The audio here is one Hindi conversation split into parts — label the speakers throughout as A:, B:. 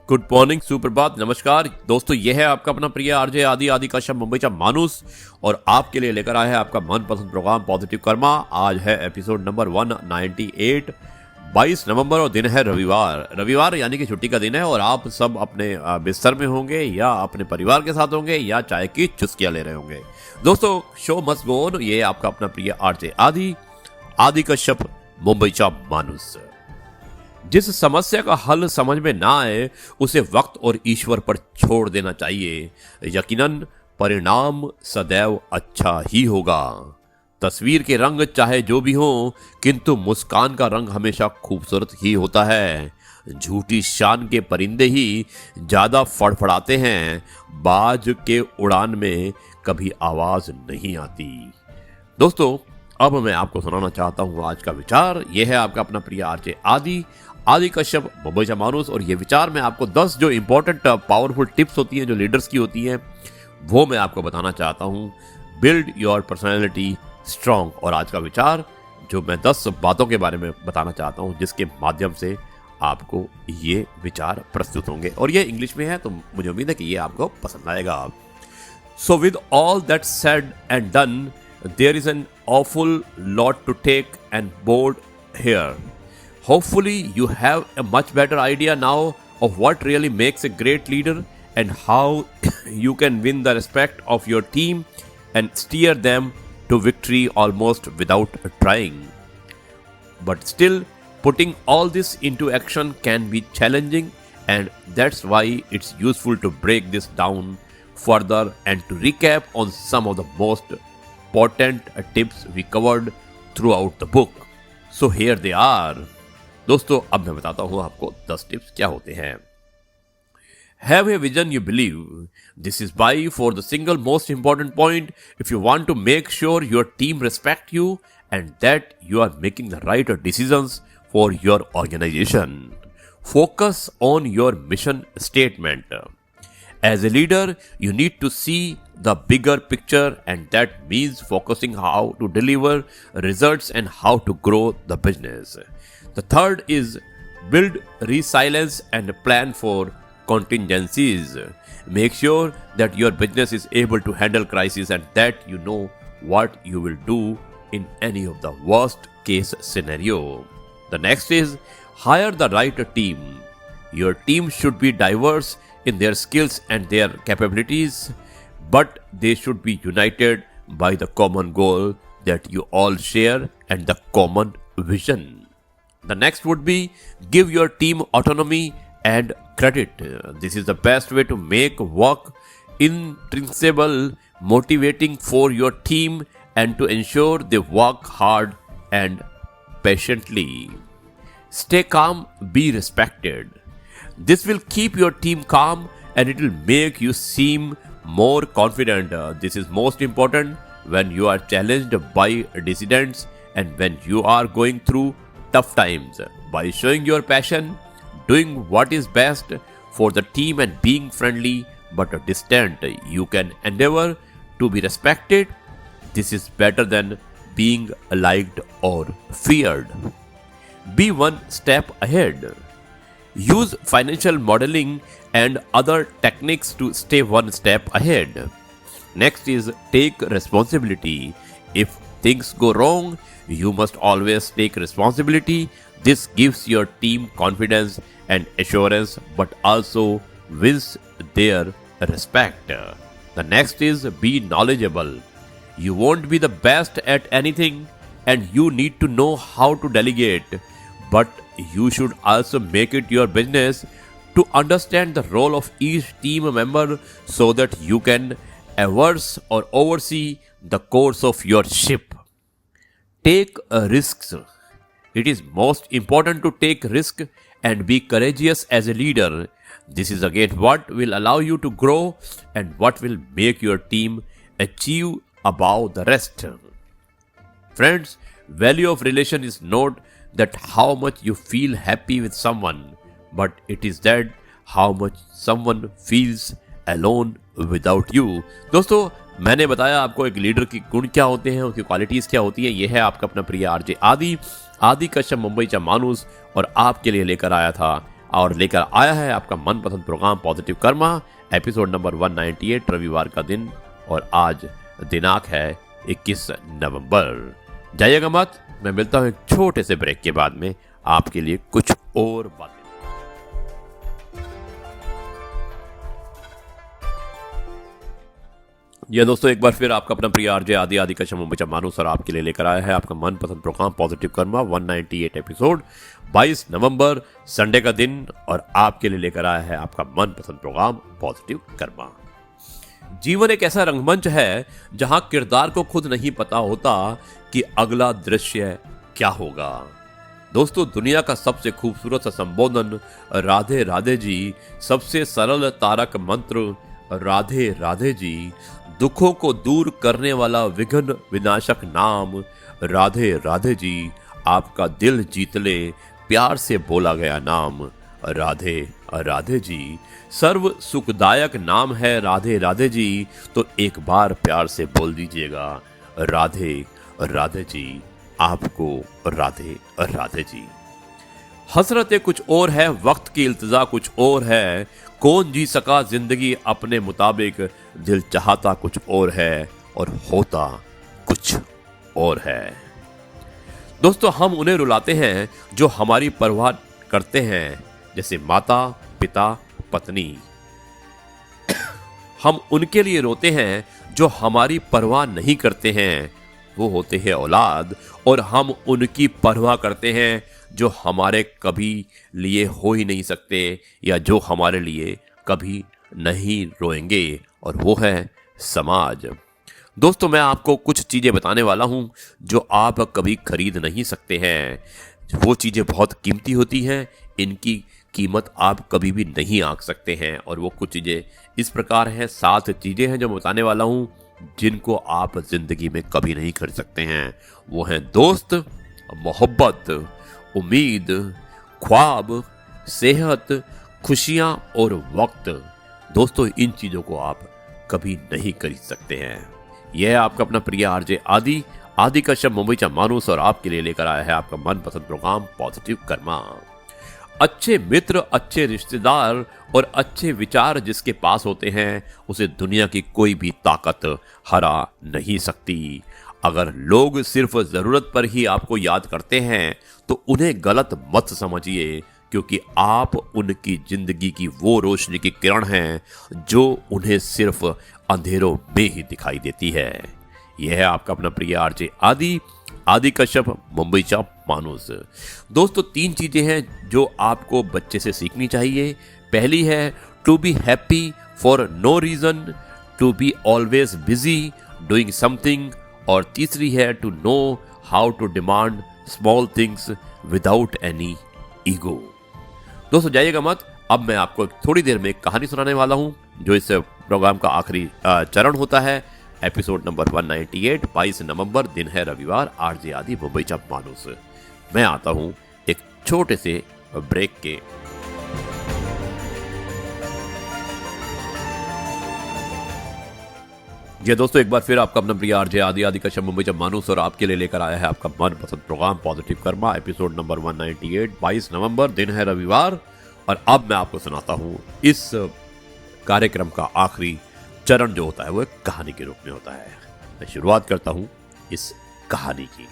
A: गुड मॉर्निंग, सुप्रभात, नमस्कार दोस्तों। यह है आपका अपना प्रिय आरजे आदि कश्यप मुंबईचा माणूस और आपके लिए लेकर आया है आपका मनपसंद प्रोग्राम पॉजिटिव कर्मा। आज है एपिसोड नंबर 198, 22 नवंबर और दिन है रविवार यानी कि छुट्टी का दिन है और आप सब अपने बिस्तर में होंगे या अपने परिवार के साथ होंगे या चाय की चुस्कियां ले रहे होंगे। दोस्तों, शो मस्ट गो ऑन। ये आपका अपना प्रिय आरजे आदि कश्यप मुंबईचा माणूस। जिस समस्या का हल समझ में ना आए उसे वक्त और ईश्वर पर छोड़ देना चाहिए। यकीनन परिणाम सदैव अच्छा ही होगा। तस्वीर के रंग चाहे जो भी हो, किंतु मुस्कान का रंग हमेशा खूबसूरत ही होता है। झूठी शान के परिंदे ही ज्यादा फड़फड़ाते हैं, बाज के उड़ान में कभी आवाज नहीं आती। दोस्तों, अब मैं आपको सुनाना चाहता हूं आज का विचार। यह है आपका अपना प्रिय आरजे आदि कश्यप मुंबईचा माणूस और ये विचार में आपको 10 जो इंपॉर्टेंट पावरफुल टिप्स होती हैं, जो लीडर्स की होती हैं, वो मैं आपको बताना चाहता हूं। Build your personality strong. और आज का विचार जो मैं 10 बातों के बारे में बताना चाहता हूं जिसके माध्यम से आपको ये विचार प्रस्तुत होंगे और ये इंग्लिश में है, तो मुझे उम्मीद है कि ये आपको पसंद आएगा। So with all that said and done, there is an awful lot to take and board here. Hopefully you have a much better idea now of what really makes a great leader and how you can win the respect of your team and steer them to victory almost without trying. But still, putting all this into action can be challenging, and that's why it's useful to break this down further and to recap on some of the most important tips we covered throughout the book. So here they are. दोस्तों, अब मैं बताता हूं आपको 10 टिप्स क्या होते हैं। Have a vision you believe. This is by for the single most important point if you want to make sure your team respect you and that you are making the right decisions for your organization. Focus on your mission statement. As a leader, you need to see the bigger picture, and that means focusing how to deliver results and how to grow the business. The third is build resilience and plan for contingencies. Make sure that your business is able to handle crisis and that you know what you will do in any of the worst case scenario. The next is hire the right team. Your team should be diverse in their skills and their capabilities, but they should be united by the common goal that you all share and the common vision. The next would be give your team autonomy and credit. This is the best way to make work intrinsically motivating for your team and to ensure they work hard and patiently. Stay calm, be respected. This will keep your team calm and it will make you seem more confident. This is most important when you are challenged by dissidents and when you are going through tough times. By showing your passion, doing what is best for the team and being friendly but distant, you can endeavor to be respected. This is better than being liked or feared. Be one step ahead. Use financial modeling and other techniques to stay one step ahead. Next is take responsibility. If things go wrong, you must always take responsibility. This gives your team confidence and assurance, but also wins their respect. The next is be knowledgeable. You won't be the best at anything and you need to know how to delegate, but you should also make it your business to understand the role of each team member so that you can oversee the course of your ship. Take risks. It is most important to take risk and be courageous as a leader. This is again what will allow you to grow and what will make your team achieve above the rest. Friends, value of relation is not that how much you feel happy with someone, but it is that how much someone feels alone without you. दोस्तों, मैंने बताया आपको एक लीडर की गुण क्या होते हैं, उसकी क्वालिटीज क्या होती है। यह है आपका अपना प्रिय आरजे आदि कश्यप मुंबईचा माणूस और आपके लिए लेकर आया था और लेकर आया है आपका मनपसंद programme positive karma, episode number 198, रविवार का दिन, और आज दिनांक है 21 नवंबर। जाइएगा मत, मैं मिलता हूं एक छोटे से ब्रेक के बाद में आपके लिए कुछ और बातें। ये दोस्तों एक बार फिर आपका अपना प्रिय आरजे आदि का मुंबईचा मानूस और आपके लिए लेकर आया है आपका मनपसंद प्रोग्राम पॉजिटिव कर्मा 198 एपिसोड, 22 नवंबर, संडे का दिन, और आपके लिए लेकर आया है आपका मनपसंद प्रोग्राम पॉजिटिव कर्मा। जीवन एक ऐसा रंगमंच है जहां किरदार को खुद नहीं पता होता कि अगला दृश्य क्या होगा। दोस्तों, दुनिया का सबसे खूबसूरत संबोधन राधे राधे जी, सबसे सरल तारक मंत्र राधे राधे जी, दुखों को दूर करने वाला विघ्न विनाशक नाम राधे राधे जी, आपका दिल जीत ले प्यार से बोला गया नाम राधे राधे जी, सर्व सुखदायक नाम है राधे राधे जी, तो एक बार प्यार से बोल दीजिएगा राधे राधे जी, आपको राधे राधे जी। हसरतें कुछ और है, वक्त की इल्तिजा कुछ और है, कौन जी सका जिंदगी अपने मुताबिक, दिल चाहता कुछ और है और होता कुछ और है। दोस्तों, हम उन्हें रुलाते हैं जो हमारी परवाह करते हैं, जैसे माता पिता पत्नी। हम उनके लिए रोते हैं जो हमारी परवाह नहीं करते हैं, वो होते हैं औलाद, और हम उनकी परवाह करते हैं जो हमारे कभी लिए हो ही नहीं सकते, या जो हमारे लिए कभी नहीं रोएंगे, और वो है समाज। दोस्तों, मैं आपको कुछ चीज़ें बताने वाला हूँ जो आप कभी खरीद नहीं सकते हैं। वो चीज़ें बहुत कीमती होती हैं, इनकी कीमत आप कभी भी नहीं आंक सकते हैं। और वो कुछ चीज़ें इस प्रकार हैं, 7 चीज़ें हैं जो मैं बताने वाला हूँ जिनको आप जिंदगी में कभी नहीं खरीद सकते हैं। वो हैं दोस्त, मोहब्बत, उम्मीद, ख्वाब, सेहत, खुशियां और वक्त। दोस्तों, इन चीजों को आप कभी नहीं खरीद सकते हैं। यह है आपका अपना प्रिय आरजे आदि का शब्द मुंबईचा मानूस, और आपके लिए लेकर आया है आपका मनपसंद प्रोग्राम पॉजिटिव कर्मा। अच्छे मित्र, अच्छे रिश्तेदार और अच्छे विचार जिसके पास होते हैं, उसे दुनिया की कोई भी ताकत हरा नहीं सकती। अगर लोग सिर्फ जरूरत पर ही आपको याद करते हैं तो उन्हें गलत मत समझिए, क्योंकि आप उनकी जिंदगी की वो रोशनी की किरण हैं जो उन्हें सिर्फ अंधेरों में ही दिखाई देती है। यह है आपका अपना प्रिय आरजे आदि कश्यप, मुंबईचा मानूस। दोस्तों, 3 चीजें हैं जो आपको बच्चे से सीखनी चाहिए। पहली है to be happy for no reason, to be always busy doing something, और तीसरी है to know how to demand small things without any ego. दोस्तों, जाइएगा मत, अब मैं आपको थोड़ी देर में एक कहानी सुनाने वाला हूं जो इस प्रोग्राम का आखिरी चरण होता है, एपिसोड नंबर 198, 22 नवंबर, दिन है रविवार, आरजे आदि मुंबईचा मानूस। मैं आता हूं एक छोटे से ब्रेक के। जी दोस्तों, एक बार फिर आपका अपना प्रिय आरजे आदि का शब्द मुंबईचा मानूस, और आपके लिए लेकर आया है आपका मनपसंद programme positive karma, episode number 198, 22 नवंबर, दिन है रविवार। और अब मैं आपको सुनाता हूं इस कार्यक्रम का आखिरी चरण जो होता है वो एक कहानी के रूप में होता है। मैं शुरुआत करता हूं इस कहानी की।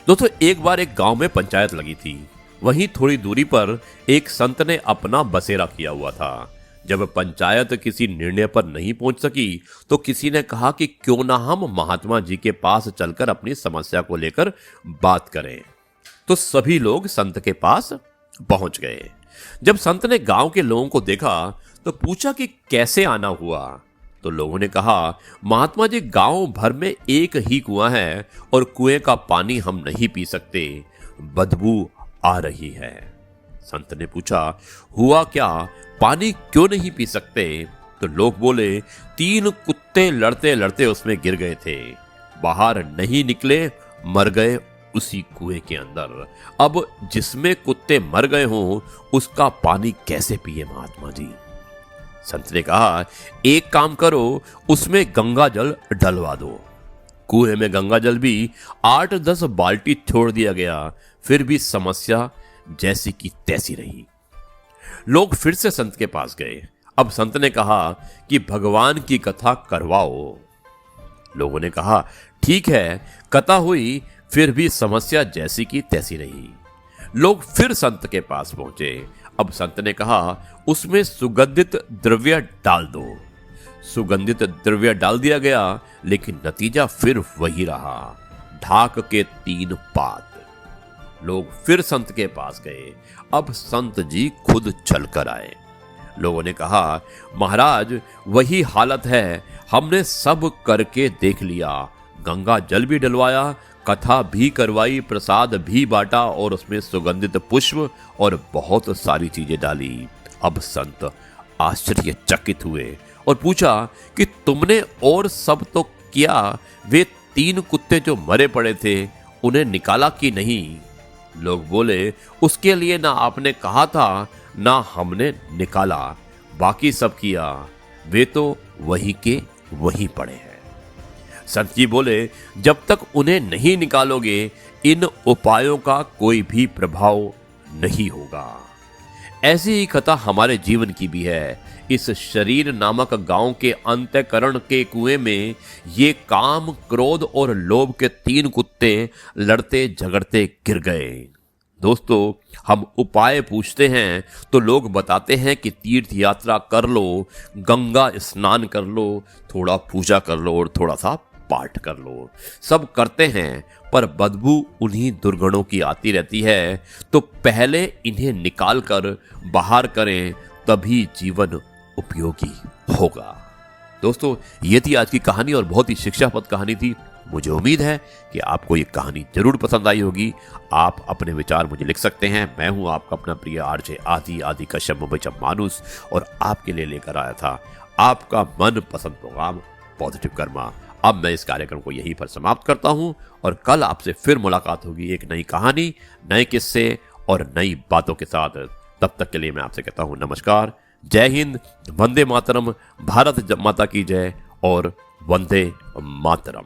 A: दोस्तों, एक बार एक गांव में पंचायत लगी थी। वहीं थोड़ी दूरी पर एक संत ने अपना बसेरा किया हुआ था। जब पंचायत किसी निर्णय पर नहीं पहुंच सकी तो किसी ने कहा कि क्यों ना हम महात्मा जी के पास चलकर अपनी समस्या को लेकर बात करें। तो सभी लोग संत के पास पहुंच गए। जब संत ने गांव के लोगों को देखा तो पूछा कि कैसे आना हुआ। तो लोगों ने कहा, महात्मा जी, गांव भर में एक ही कुआं है और कुएं का पानी हम नहीं पी सकते, बदबू आ रही है। संत ने पूछा, हुआ क्या, पानी क्यों नहीं पी सकते? तो लोग बोले, 3 कुत्ते लड़ते लड़ते उसमें गिर गए थे, बाहर नहीं निकले, मर गए उसी कुएं के अंदर। अब जिसमें कुत्ते मर गए हों उसका पानी कैसे पिए महात्मा जी? संत ने कहा, एक काम करो, उसमें गंगा जल डलवा दो। कुएं में गंगा जल भी 8-10 बाल्टी छोड़ दिया गया, फिर भी समस्या जैसी की तैसी रही। लोग फिर से संत के पास गए। अब संत ने कहा कि भगवान की कथा करवाओ। लोगों ने कहा ठीक है, कथा हुई, फिर भी समस्या जैसी की तैसी रही। लोग फिर संत के पास पहुंचे। अब संत ने कहा उसमें सुगंधित द्रव्य डाल दो। सुगंधित द्रव्य डाल दिया गया, लेकिन नतीजा फिर वही रहा, ढाक के 3 पात। लोग फिर संत के पास गए। अब संत जी खुद चलकर आए। लोगों ने कहा महाराज वही हालत है, हमने सब करके देख लिया, गंगा जल भी डलवाया, कथा भी करवाई, प्रसाद भी बांटा और उसमें सुगंधित पुष्प और बहुत सारी चीजें डाली। अब संत आश्चर्यचकित हुए और पूछा कि तुमने और सब तो किया, वे 3 कुत्ते जो मरे पड़े थे उन्हें निकाला कि नहीं? लोग बोले उसके लिए ना आपने कहा था ना हमने निकाला, बाकी सब किया, वे तो वही के वही पड़े हैं। संत जी बोले जब तक उन्हें नहीं निकालोगे इन उपायों का कोई भी प्रभाव नहीं होगा। ऐसी ही कथा हमारे जीवन की भी है। इस शरीर नामक गांव के अंतःकरण के कुएं में ये काम, क्रोध और लोभ के 3 कुत्ते लड़ते झगड़ते गिर गए। दोस्तों, हम उपाय पूछते हैं तो लोग बताते हैं कि तीर्थ यात्रा कर लो, गंगा स्नान कर लो, थोड़ा पूजा कर लो और थोड़ा सा पाठ कर लो। सब करते हैं पर बदबू उन्हीं दुर्गुणों की आती रहती है, तो पहले इन्हें निकाल कर बाहर करें, तभी जीवन उपयोगी होगा। दोस्तों, ये थी आज की कहानी और बहुत ही शिक्षाप्रद कहानी थी। मुझे उम्मीद है कि आपको ये कहानी जरूर पसंद आई होगी। आप अपने विचार मुझे लिख सकते हैं। मैं हूं आपका अपना प्रिय आरजे आदि कश्यप मुंबईचा मानुस, और आपके लिए लेकर आया था आपका मनपसंद प्रोग्राम पॉजिटिव कर्मा। अब मैं इस कार्यक्रम को यहीं पर समाप्त करता हूं और कल आपसे फिर मुलाकात होगी एक नई कहानी, नए किस्से और नई बातों के साथ। तब तक के लिए मैं आपसे कहता हूं नमस्कार, जय हिंद, वंदे मातरम, भारत माता की जय और वंदे मातरम।